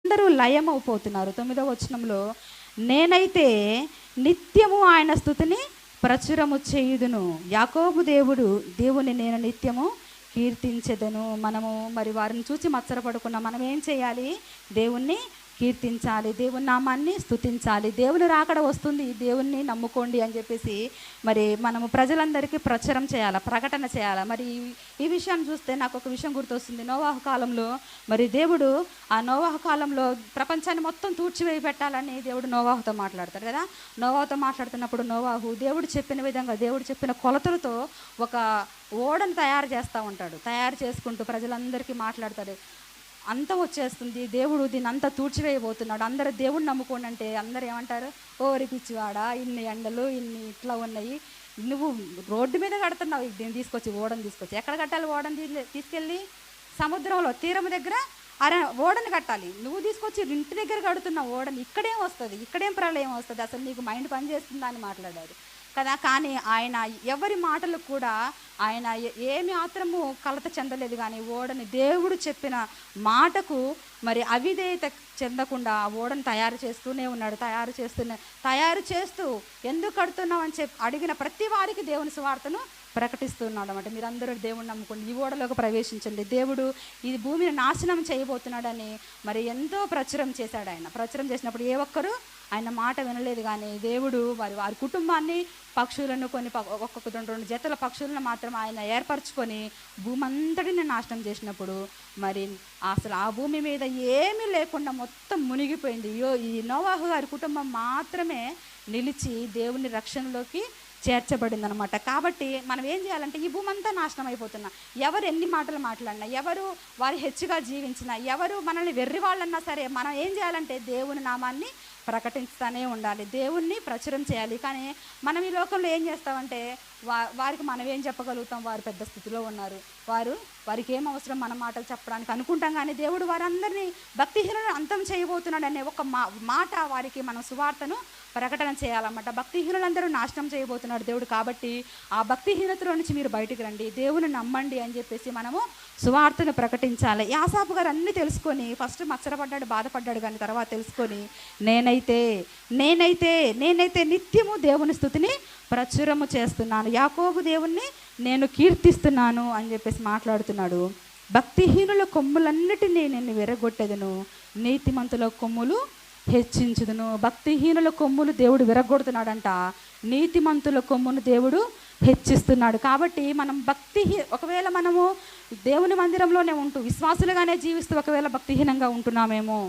అందరూ లయమైపోతున్నారు. 9వ వచనంలో, నేనైతే నిత్యము ఆయన స్తుతిని ప్రచురము చేయుదును. యాకోబు దేవుని నేను నిత్యము కీర్తించెదను. మనము మరి వారిని చూసి మత్సరపడుకున్న మనం ఏం చేయాలి? దేవుణ్ణి కీర్తించాలి, దేవుని నామాన్ని స్తుతించాలి. దేవుని రాకడ వస్తుంది, దేవుణ్ణి నమ్ముకోండి అని చెప్పేసి మరి మనము ప్రజలందరికీ ప్రచారం చేయాలి, ప్రకటన చేయాలి. మరి ఈ విషయాన్ని చూస్తే నాకు ఒక విషయం గుర్తొస్తుంది. నోవాహు కాలంలో మరి దేవుడు ఆ నోవాహు కాలంలో ప్రపంచాన్ని మొత్తం తూర్చివేయి పెట్టాలని దేవుడు నోవాహుతో మాట్లాడతాడు కదా. నోవాహుతో మాట్లాడుతున్నప్పుడు నోవాహు దేవుడు చెప్పిన విధంగా, దేవుడు చెప్పిన కొలతలతో ఒక ఓడను తయారు చేస్తూ ఉంటాడు. తయారు చేసుకుంటూ ప్రజలందరికీ మాట్లాడతాడు. అంతం వచ్చేస్తుంది, దేవుడు దీన్ని అంతా తూడ్చివేయబోతున్నాడు, అందరూ దేవుడిని నమ్ముకోండి అంటే అందరు ఏమంటారు? ఓరి పిచ్చివాడా, ఇన్ని ఎండలు ఇన్ని ఇట్లా ఉన్నాయి, నువ్వు రోడ్డు మీద కడుతున్నావు, దీన్ని తీసుకొచ్చి ఓడని తీసుకొచ్చి ఎక్కడ కట్టాలి? ఓడని తీసుకెళ్ళి సముద్రంలో తీరం దగ్గర ఓడని కట్టాలి. నువ్వు తీసుకొచ్చి ఇంటి దగ్గర కడుతున్నావు ఓడని, ఇక్కడేం వస్తుంది, ఇక్కడేం ప్రళయం వస్తుంది, అసలు నీకు మైండ్ పని చేస్తుందా అని మాట్లాడారు కదా. కానీ ఆయన ఎవరి మాటలకు కూడా ఆయన ఏమి మాత్రము కలత చెందలేదు. కానీ ఓడని దేవుడు చెప్పిన మాటకు మరి అవిధేయత చెందకుండా ఆ ఓడను తయారు చేస్తూనే ఉన్నాడు. తయారు చేస్తూ ఎందుకు కడుతున్నావు అని అడిగిన ప్రతి వారికి దేవుని సువార్తను ప్రకటిస్తున్నాడు అన్నమాట. మీరందరూ దేవుడిని నమ్ముకోండి, ఈ ఓడలోకి ప్రవేశించండి, దేవుడు ఈ భూమిని నాశనం చేయబోతున్నాడని మరి ఎంతో ప్రచురం చేశాడు. ఆయన ప్రచురం చేసినప్పుడు ఏ ఒక్కరు ఆయన మాట వినలేదు. కానీ దేవుడు వారి కుటుంబాన్ని, పక్షులను, ఒక్కొక్క 2 జతల పక్షులను మాత్రం ఆయన ఏర్పరచుకొని భూమి అంతటిని నాశనం చేసినప్పుడు మరి అసలు ఆ భూమి మీద ఏమీ లేకుండా మొత్తం మునిగిపోయింది. ఈ నోవాహు గారి కుటుంబం మాత్రమే నిలిచి దేవుని రక్షణలోకి చేర్చబడింది అనమాట. కాబట్టి మనం ఏం చేయాలంటే, ఈ భూమి అంతా నాశనం అయిపోతున్నా, ఎవరు ఎన్ని మాటలు మాట్లాడినా, ఎవరు వారి హెచ్చుగా జీవించినా, ఎవరు మనల్ని వెర్రి వాళ్ళన్నా సరే, మనం ఏం చేయాలంటే దేవుని నామాన్ని ప్రకటిస్తూనే ఉండాలి, దేవుణ్ణి ప్రచురం చేయాలి. కానీ మనం ఈ లోకంలో ఏం చేస్తామంటే వారికి మనం ఏం చెప్పగలుగుతాం? వారు పెద్ద స్థితిలో ఉన్నారు, వారికి ఏం అవసరం మన మాటలు చెప్పడానికి అనుకుంటాం. కానీ దేవుడు వారందరినీ భక్తిహీనులను అంతం చేయబోతున్నాడు అనే ఒక మాట వారికి మనం సువార్తను ప్రకటన చేయాలన్నమాట. భక్తిహీనులందరూ నాశనం చేయబోతున్నాడు దేవుడు. కాబట్టి ఆ భక్తిహీనతలో నుంచి మీరు బయటికి రండి, దేవుని నమ్మండి అని చెప్పేసి మనము సువార్తను ప్రకటించాలి. యాసాపు గారు అన్నీ తెలుసుకొని ఫస్ట్ మత్సరపడ్డాడు, బాధపడ్డాడు. కానీ తర్వాత తెలుసుకొని నేనైతే నిత్యము దేవుని స్తుతిని ప్రచురము చేస్తున్నాను, యాకోబు దేవుణ్ణి నేను కీర్తిస్తున్నాను అని చెప్పేసి మాట్లాడుతున్నాడు. భక్తిహీనుల కొమ్ములన్నిటినీ నేను విరగొట్టేదను, నీతిమంతుల కొమ్ములు హెచ్చించుదును. భక్తిహీనుల కొమ్ములు దేవుడు విరగొడుతున్నాడంట, నీతిమంతుల కొమ్మును దేవుడు హెచ్చిస్తున్నాడు. కాబట్టి మనం ఒకవేళ మనము దేవుని మందిరంలోనే ఉంటూ విశ్వాసులుగానే జీవిస్తూ ఒకవేళ భక్తిహీనంగా ఉంటున్నామేమో,